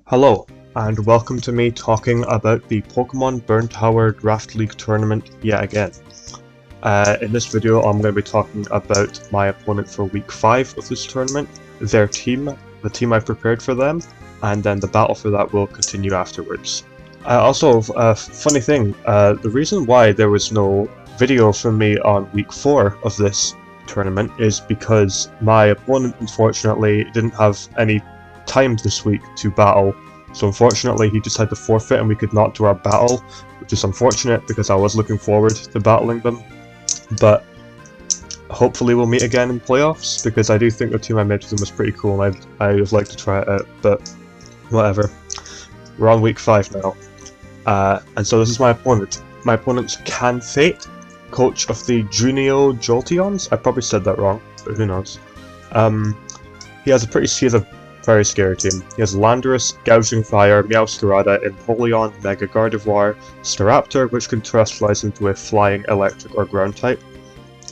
Hello, and welcome to me talking about the Pokemon Burn Tower Draft League tournament yet again. In this video I'm going to be talking about my opponent for week 5 of this tournament, their team, the team I prepared for them, and then the battle for that will continue afterwards. Also, funny thing, the reason why there was no video from me on week 4 of this tournament is because my opponent unfortunately didn't have any time this week to battle, so unfortunately he just had to forfeit and we could not do our battle, which is unfortunate because I was looking forward to battling them. But hopefully we'll meet again in playoffs, because I do think the team I made with them was pretty cool and I would like to try it out, but whatever. We're on week 5 now. And so this is my opponent. My opponent's Canthate, coach of the Juneau Jolteons. I probably said that wrong, but who knows. He has a very scary team. He has Landorus, Gouging Fire, Meowscarada, Empoleon, Mega Gardevoir, Staraptor, which can terrestrialize into a flying, electric, or ground type.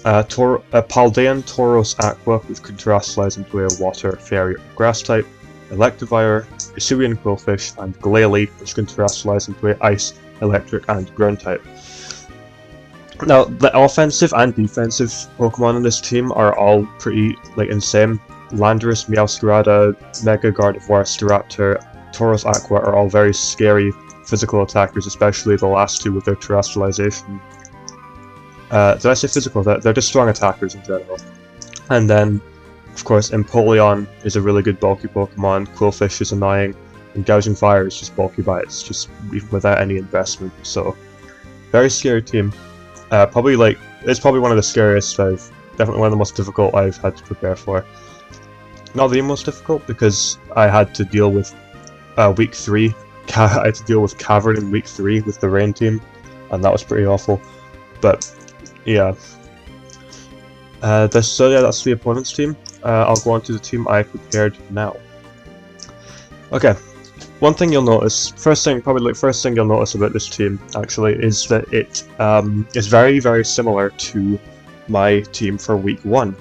Paldean Tauros Aqua, which can terrestrialize into a water, fairy, or grass type. Electivire, Hisuian Quillfish, and Glalie, which can terrestrialize into a ice, electric, and ground type. Now, the offensive and defensive Pokemon in this team are all pretty insane. Landorus, Meowscarada, Mega Gardevoir, Staraptor, Tauros Aqua are all very scary physical attackers, especially the last two with their terrestrialization. Did I say physical? They're just strong attackers in general. And then, of course, Empoleon is a really good bulky Pokemon, Quillfish is annoying, and Gouging Fire is just bulky by it's just without any investment, so very scary team. It's probably one of the scariest definitely one of the most difficult I've had to prepare for. Not the most difficult, because I had to deal with week 3. I had to deal with Cavern in week 3 with the Rain team, and that was pretty awful. But yeah, that's the opponent's team. I'll go on to the team I prepared now. Okay, one thing you'll notice, first thing you'll notice about this team actually is that it is very, very similar to my team for week 1.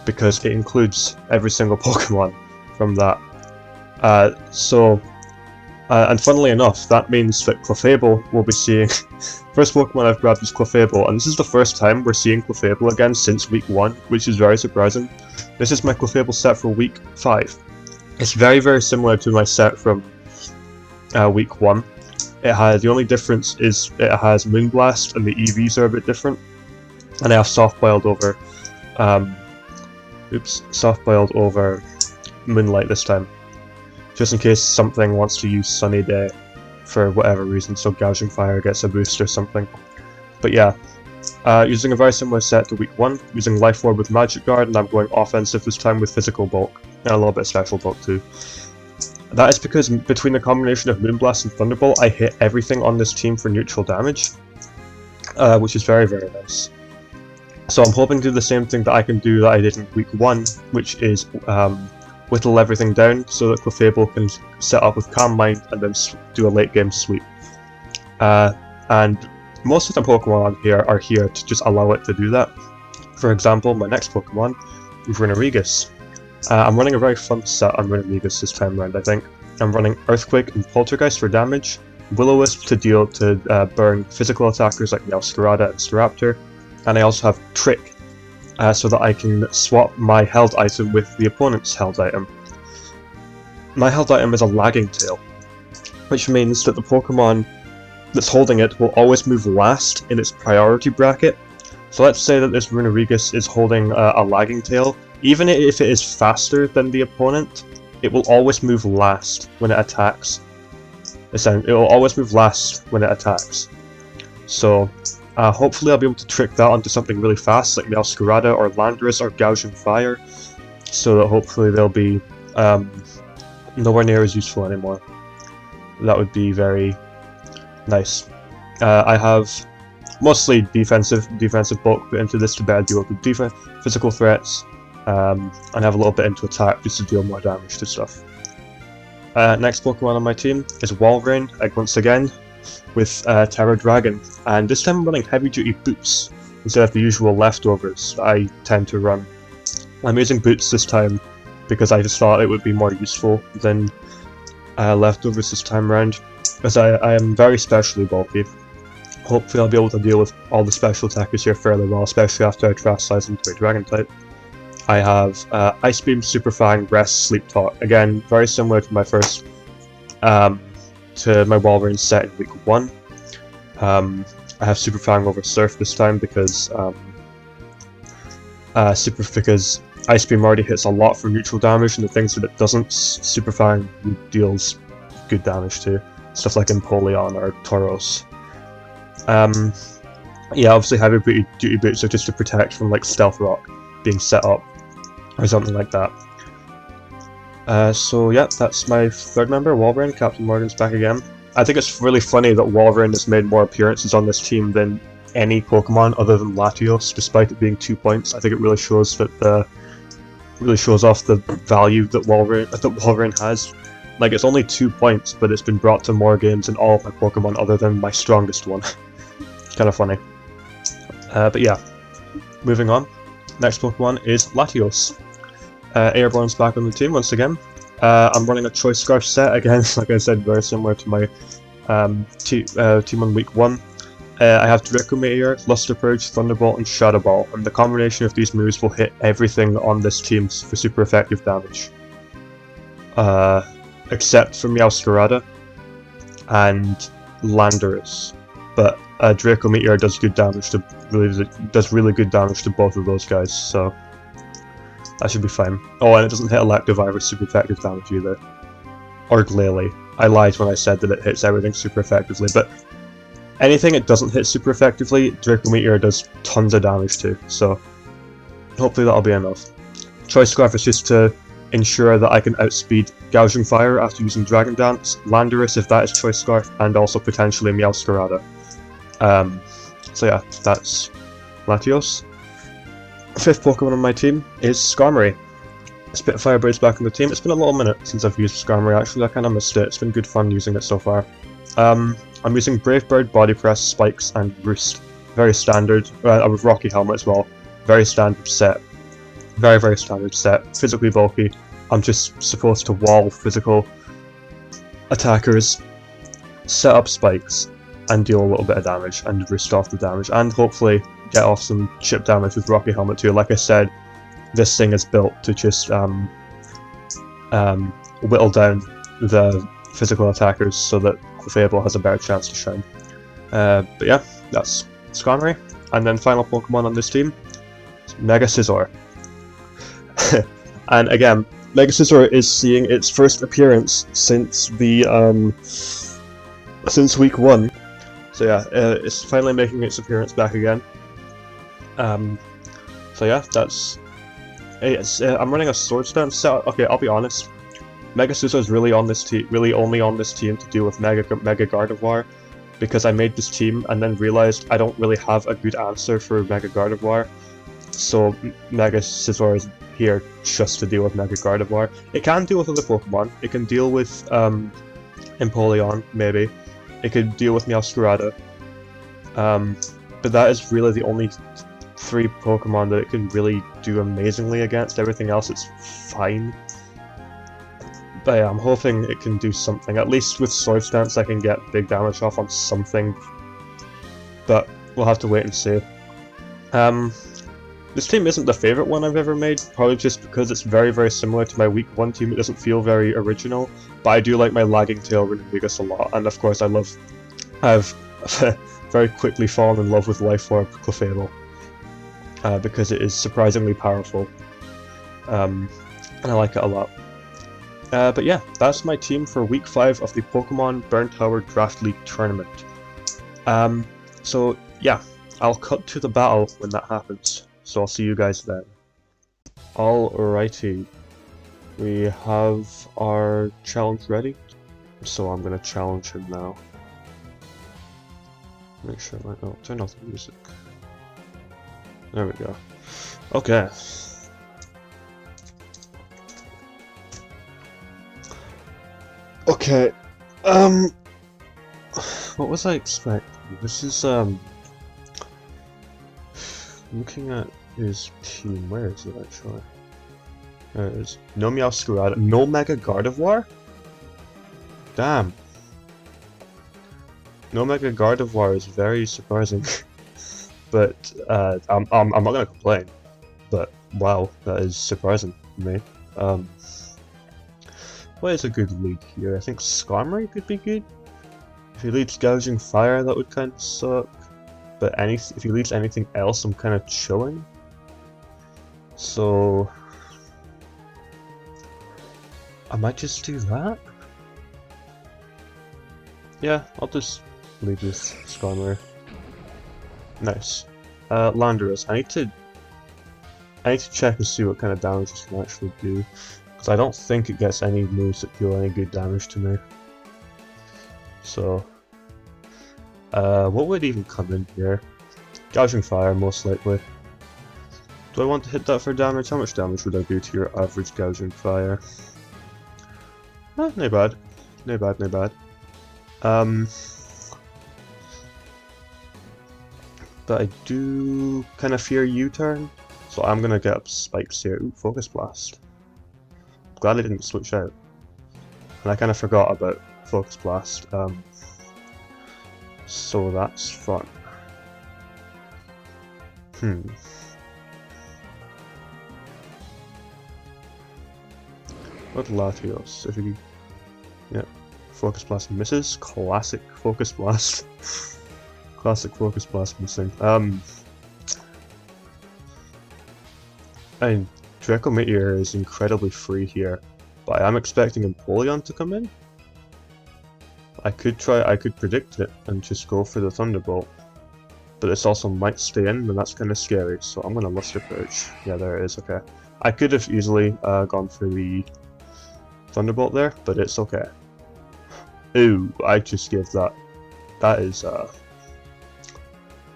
Because it includes every single Pokemon from that. And funnily enough, that means that Clefable will be seeing... First Pokemon I've grabbed is Clefable, and this is the first time we're seeing Clefable again since week 1, which is very surprising. This is my Clefable set for week 5. It's very, very similar to my set from week 1. The only difference is it has Moonblast, and the EVs are a bit different. And I have Soft-Boiled over... Soft-Boiled over Moonlight this time, just in case something wants to use Sunny Day for whatever reason, so Gouging Fire gets a boost or something. But yeah, using a very similar set to week 1, using Life Orb with Magic Guard, and I'm going offensive this time with Physical Bulk, and a little bit of Special Bulk too. That is because between the combination of Moonblast and Thunderbolt, I hit everything on this team for neutral damage, which is very, very nice. So I'm hoping to do the same thing that I can do that I did in week 1, which is whittle everything down so that Clefable can set up with Calm Mind and then do a late game sweep. And most of the Pokemon here are here to just allow it to do that. For example, my next Pokemon, Runerigus. I'm running a very fun set on Runerigus this time around, I think. I'm running Earthquake and Poltergeist for damage, Will-O-Wisp to burn physical attackers like Meowscarada and Staraptor, and I also have Trick, so that I can swap my held item with the opponent's held item. My held item is a Lagging Tail, which means that the Pokemon that's holding it will always move last in its priority bracket. So let's say that this Runerigus is holding a Lagging Tail. Even if it is faster than the opponent, it will always move last when it attacks. It will always move last when it attacks. So hopefully I'll be able to trick that onto something really fast, like Meowscarada or Landorus or Gouging Fire, so that hopefully they'll be nowhere near as useful anymore. That would be very nice. I have mostly defensive bulk put into this to better deal with the physical threats, and have a little bit into attack just to deal more damage to stuff. Next Pokemon on my team is Walrein, once again, with Terra Dragon, and this time I'm running heavy duty boots instead of the usual leftovers that I tend to run. I'm using boots this time because I just thought it would be more useful than leftovers this time around, as I am very specially bulky. Hopefully I'll be able to deal with all the special attackers here fairly well, especially after I trash size into a dragon type. I have Ice Beam, Super Fang, Rest, Sleep Talk. Again, very similar to my first, to my Wolverine set in week 1. I have Super Fang over Surf this time because Ice Beam already hits a lot for neutral damage, and the things that it doesn't, Super Fang deals good damage to. Stuff like Empoleon or Tauros. Yeah, obviously heavy duty boots are just to protect from like Stealth Rock being set up or something like that. So yeah, that's my third member, Wolverine. Captain Morgan's back again. I think it's really funny that Wolverine has made more appearances on this team than any Pokemon other than Latios, despite it being 2 points. I think it really shows that really shows off the value that Wolverine has. Like, it's only 2 points, but it's been brought to more games than all of my Pokemon other than my strongest one. Kind of funny. But yeah, moving on. Next Pokemon is Latios. Airborne's back on the team once again. I'm running a Choice Scarf set again, like I said, very similar to my team on week 1. I have Draco Meteor, Luster Purge, Thunderbolt, and Shadow Ball, and the combination of these moves will hit everything on this team for super effective damage. Except for Meowscarada and Landorus. But Draco Meteor does good damage to really good damage to both of those guys, so that should be fine. Oh, and it doesn't hit Electivire with super effective damage either. Or Glalie. I lied when I said that it hits everything super effectively, but anything it doesn't hit super effectively, Draco Meteor does tons of damage to, so hopefully that'll be enough. Choice Scarf is just to ensure that I can outspeed Gouging Fire after using Dragon Dance, Landorus if that is Choice Scarf, and also potentially Meowscarada. So yeah, that's Latios. Fifth Pokemon on my team is Skarmory. Spitfire Braid's back on the team. It's been a little minute since I've used Skarmory actually, I kinda missed it. It's been good fun using it so far. I'm using Brave Bird, Body Press, Spikes, and Roost. Very standard, with Rocky Helmet as well. Very standard set. Very, very standard set. Physically bulky. I'm just supposed to wall physical attackers, set up spikes, and deal a little bit of damage, and roost off the damage, and hopefully get off some chip damage with Rocky Helmet too. Like I said, this thing is built to just whittle down the physical attackers so that Clefable has a better chance to shine. But yeah, that's Skarmory. And then final Pokemon on this team is Mega Scizor. And again, Mega Scizor is seeing its first appearance since the since week 1. So yeah, it's finally making its appearance back again. So yeah, that's I'm running a Sword Stance set. Okay, I'll be honest. Mega Scizor is really only on this team to deal with Mega Gardevoir, because I made this team and then realized I don't really have a good answer for Mega Gardevoir. So Mega Scizor is here just to deal with Mega Gardevoir. It can deal with other Pokemon. It can deal with Empoleon, maybe. It could deal with Meowscarada. But that is really the only 3 Pokemon that it can really do amazingly against. Everything else it's fine. But yeah, I'm hoping it can do something. At least with Sword Stance I can get big damage off on something. But we'll have to wait and see. This team isn't the favourite one I've ever made, probably just because it's very, very similar to my week 1 team. It doesn't feel very original, but I do like my Lagging Tail Renegus a lot, and of course I've very quickly fallen in love with Life Orb Clefable, because it is surprisingly powerful, and I like it a lot. But yeah, that's my team for week 5 of the Pokemon Burn Tower Draft League Tournament. So yeah, I'll cut to the battle when that happens. So I'll see you guys then. Alrighty, we have our challenge ready, so I'm gonna challenge him now. Make sure turn off the music. There we go. Okay. Okay. What was I expecting? This is looking at his team, where is it actually? There it is. No Meowscarada, no Mega Gardevoir? Damn. No Mega Gardevoir is very surprising. But I'm not gonna complain. But wow, that is surprising to me. What is a good lead here? I think Skarmory could be good. If he leads Gouging Fire, that would kind of suck. But if he leads anything else, I'm kind of chilling. So I might just do that. Yeah, I'll just leave this Skarmory. Nice. Landorus. I need to check and see what kind of damage this can actually do, because I don't think it gets any moves that deal any good damage to me. So, what would even come in here? Gouging Fire, most likely. Do I want to hit that for damage? How much damage would I do to your average Gouging Fire? No bad. No bad, no bad. But I do kind of fear U-turn, so I'm gonna get up spikes here. Ooh, Focus Blast. Glad I didn't switch out. And I kind of forgot about Focus Blast, so that's fun. What Latios? If you, yeah, Focus Blast misses. Classic Focus Blast. Classic Focus Blast missing. And Draco Meteor is incredibly free here, but I am expecting Empoleon to come in. I could predict it and just go for the Thunderbolt, but this also might stay in, and that's kind of scary, so I'm gonna Luster Purge. Yeah, there it is, okay. I could have easily gone for the Thunderbolt there, but it's okay. Ooh, I just gave that. That is,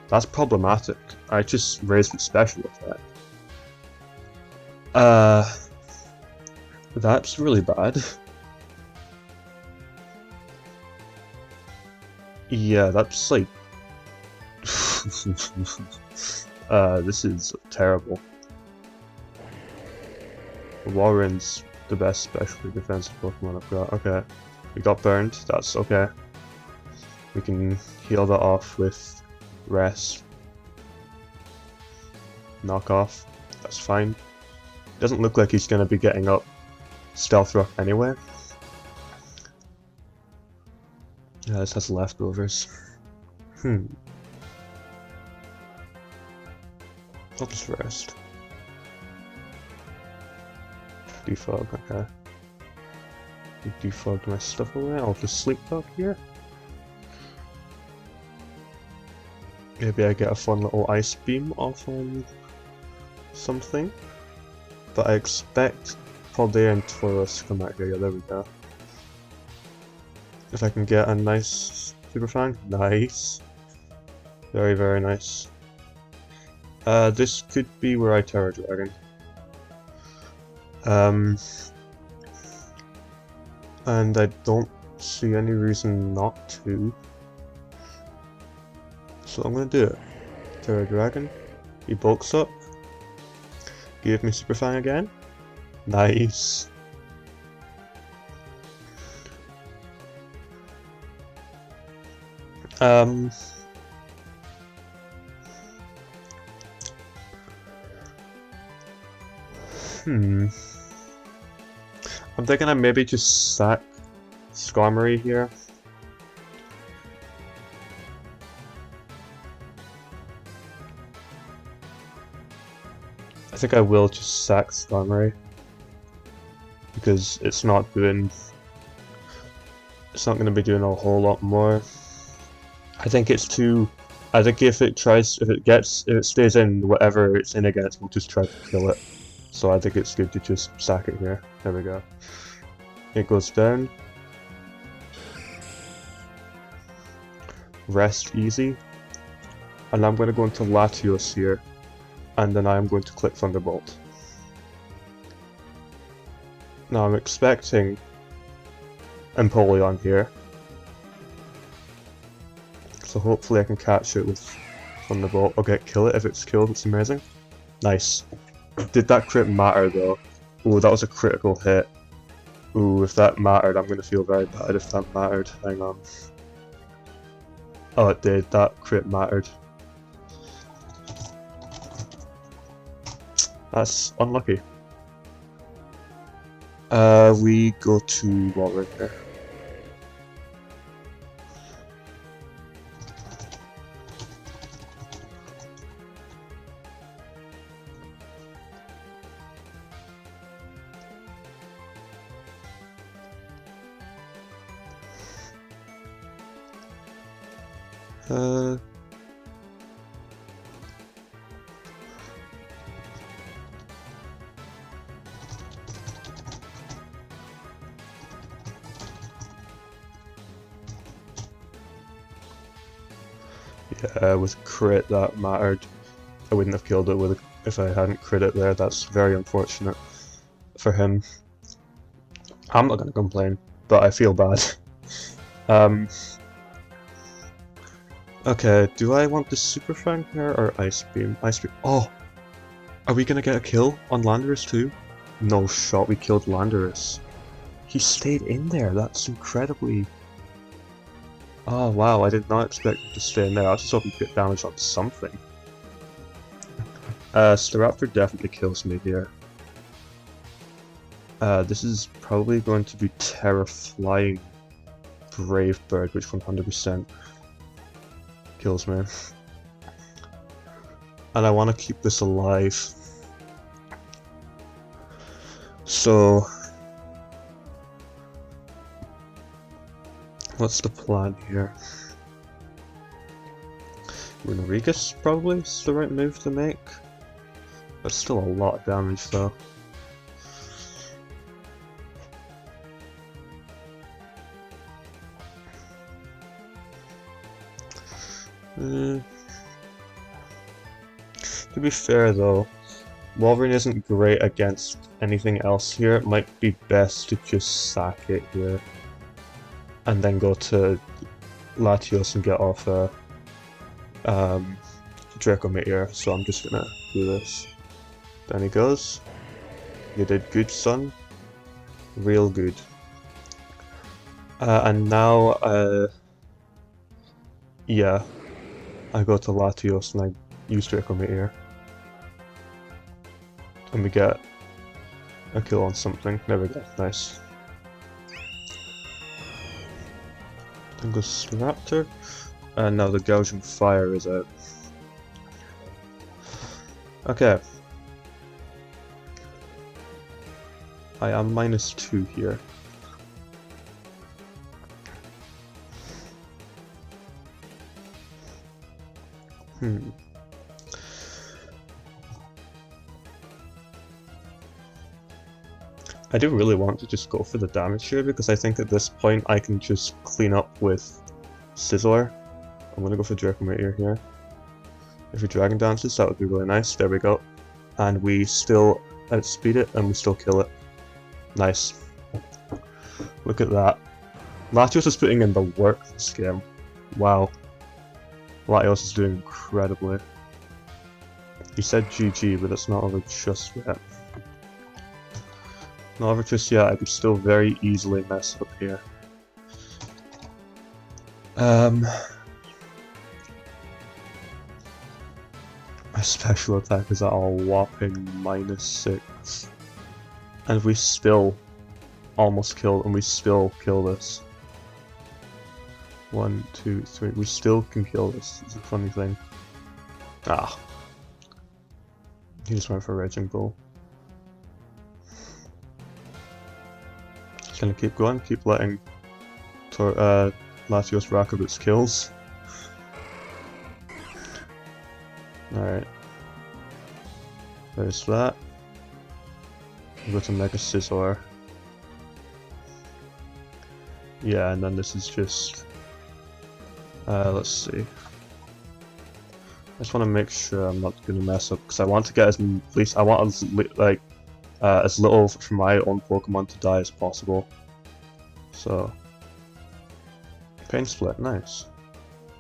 that's problematic. I just raised its special attack. That's really bad. Yeah, that's like... this is terrible. Warren's the best specially defensive Pokemon I've got. Okay. We got burned, that's okay. We can heal that off with Rest. Knock off, that's fine. Doesn't look like he's gonna be getting up Stealth Rock anyway. Yeah, this has leftovers. I'll just Rest. Defog, okay. Defog my stuff away, I'll just Sleep Talk here. Maybe I get a fun little Ice Beam off on something. But I expect Paldea and Tauros to come out here. Yeah, there we go. If I can get a nice Super Fang. Nice. Very, very nice. This could be where I Terra Dragon. And I don't see any reason not to. So I'm gonna do it. Terra Dragon. He bulks up. Give me Super Fang again. Nice. I'm thinking I maybe just sack Skarmory here. I think I will just sack Skarmory because it's not going to be doing a whole lot more. I think it's too. I think if it stays in, whatever it's in against, we'll just try to kill it. So I think it's good to just sack it here. There we go. It goes down. Rest easy. And I'm going to go into Latios here. And then I'm going to click Thunderbolt. Now I'm expecting Empoleon here. So hopefully I can catch it with Thunderbolt. Okay, kill it. If it's killed, it's amazing. Nice. Did that crit matter though? Oh, that was a critical hit. Ooh, if that mattered, I'm gonna feel very bad if that mattered. Hang on. Oh, it did. That crit mattered. That's unlucky. We go to Walrus here. Yeah, with crit that mattered. I wouldn't have killed it with if I hadn't crit it there. That's very unfortunate for him. I'm not gonna complain, but I feel bad. Okay, do I want the Super Fang here or Ice Beam? Ice Beam. Oh! Are we gonna get a kill on Landorus too? No shot, we killed Landorus. He stayed in there, that's incredibly... Oh wow, I did not expect him to stay in there. I was just hoping to get damage on something. Staraptor definitely kills me here. This is probably going to be Terra Flying Brave Bird, which 100% kills me. And I want to keep this alive. So... what's the plan here? Runarigus probably is the right move to make. That's still a lot of damage though. To be fair though, Wolverine isn't great against anything else here. It might be best to just sack it here. And then go to Latios and get off a Draco Meteor. So I'm just gonna do this. Down he goes. You did good, son. Real good. And now, yeah, I go to Latios and I use Draco Meteor. And we get a kill on something. There we go. Nice. Then goes Raptor. And now the Gouging Fire is out. Okay. I am -2 here. I do really want to just go for the damage here because I think at this point I can just clean up with Scizor. I'm gonna go for Draco Meteor here. If he Dragon Dances, that would be really nice. There we go. And we still outspeed it and we still kill it. Nice. Look at that. Latios is putting in the work this game. Wow. Latios is doing incredibly. He said GG, but it's not over just yet. Not over just yet, I could still very easily mess up here. My special attack is at a whopping -6. And we still almost killed, and we still kill this. 1, 2, 3, we still can kill this. It's a funny thing. Ah. He just went for Raging Bull. Just gonna keep going, keep letting Latios rack up its kills. Alright. There's that. We'll go to Mega Scizor. Yeah, and then this is just... let's see. I just want to make sure I'm not going to mess up, because I want to get as as little for my own Pokemon to die as possible. So... Pain Split, nice.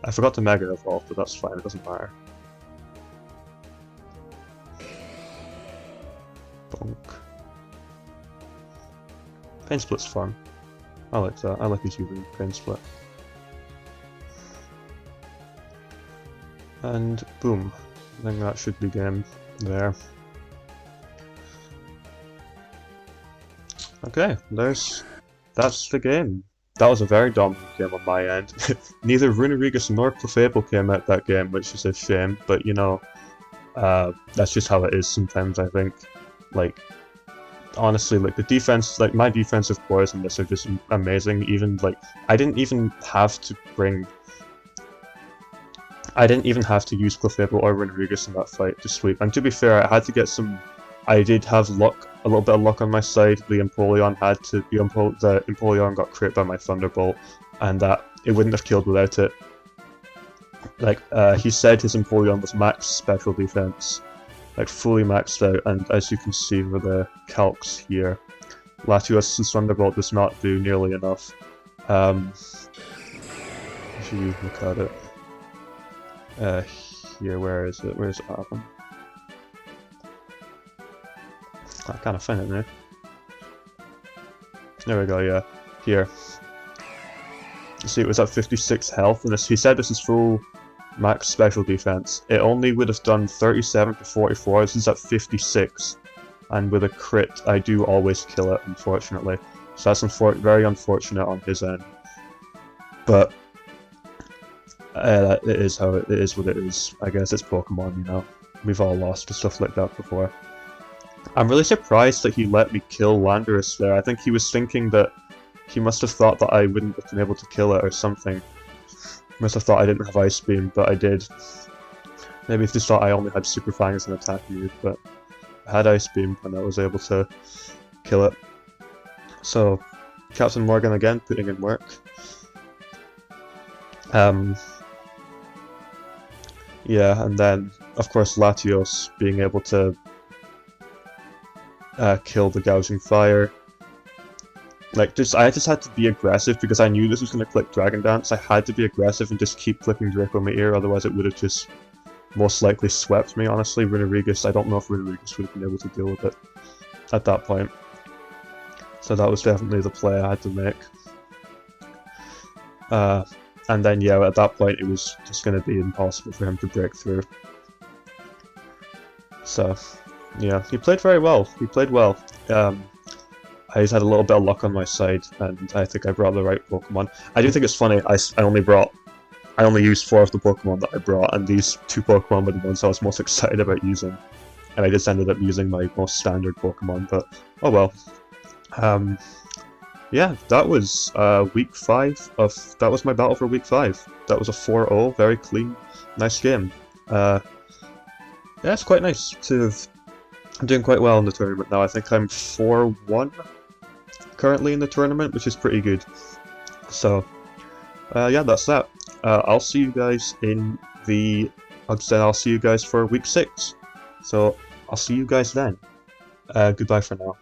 I forgot to Mega Evolve, but that's fine, it doesn't matter. Bonk. Pain Split's fun. I like that. I like his using Pain Split. And boom. I think that should be game there. Okay, that's the game. That was a very dominant game on my end. Neither Runerigus nor Clefable came out that game, which is a shame, but you know, that's just how it is sometimes, I think. Like, honestly, like, the defense, like, my defensive cores in this are just amazing. Even, like, I didn't even have to use Clefable or Runerigus in that fight to sweep. And to be fair, I had to get some... I did have luck, a little bit of luck on my side. The Empoleon the Empoleon got crit by my Thunderbolt, and that it wouldn't have killed without it. Like, he said his Empoleon was max special defense, like fully maxed out, and as you can see with the calcs here, Latios's Thunderbolt does not do nearly enough. If you look at it, here, where is it? Where's it happen? I can't find it now. There we go, yeah. Here. You see, it was at 56 health, and he said this is full max special defense. It only would have done 37 to 44, this is at 56. And with a crit, I do always kill it, unfortunately. So that's very unfortunate on his end. But it is how it is what it is. I guess it's Pokemon, you know. We've all lost to stuff like that before. I'm really surprised that he let me kill Landorus there. I think he was thinking that he must have thought that I wouldn't have been able to kill it or something. Must have thought I didn't have Ice Beam, but I did. Maybe he just thought I only had Super Fang as an attack move, but I had Ice Beam and I was able to kill it. So, Captain Morgan again putting in work. Yeah, and then, of course, Latios being able to kill the Gouging Fire. Like, I just had to be aggressive because I knew this was going to click Dragon Dance. I had to be aggressive and just keep clicking Draco Meteor, otherwise it would have just most likely swept me, honestly. Runerigus, I don't know if Runerigus would have been able to deal with it at that point. So that was definitely the play I had to make. And then, yeah, at that point it was just going to be impossible for him to break through. So, yeah, he played very well. He played well. I just had a little bit of luck on my side, and I think I brought the right Pokemon. I do think it's funny, I only used 4 of the Pokemon that I brought, and these 2 Pokemon were the ones I was most excited about using. And I just ended up using my most standard Pokemon, but oh well. Yeah, that was week 5 of... that was my battle for week 5. That was a 4-0, very clean, nice game. Yeah, it's quite nice to... I'm doing quite well in the tournament now. I think I'm 4-1 currently in the tournament, which is pretty good. So, yeah, that's that. I'll see you guys in the... I'll see you guys for week 6. So, I'll see you guys then. Goodbye for now.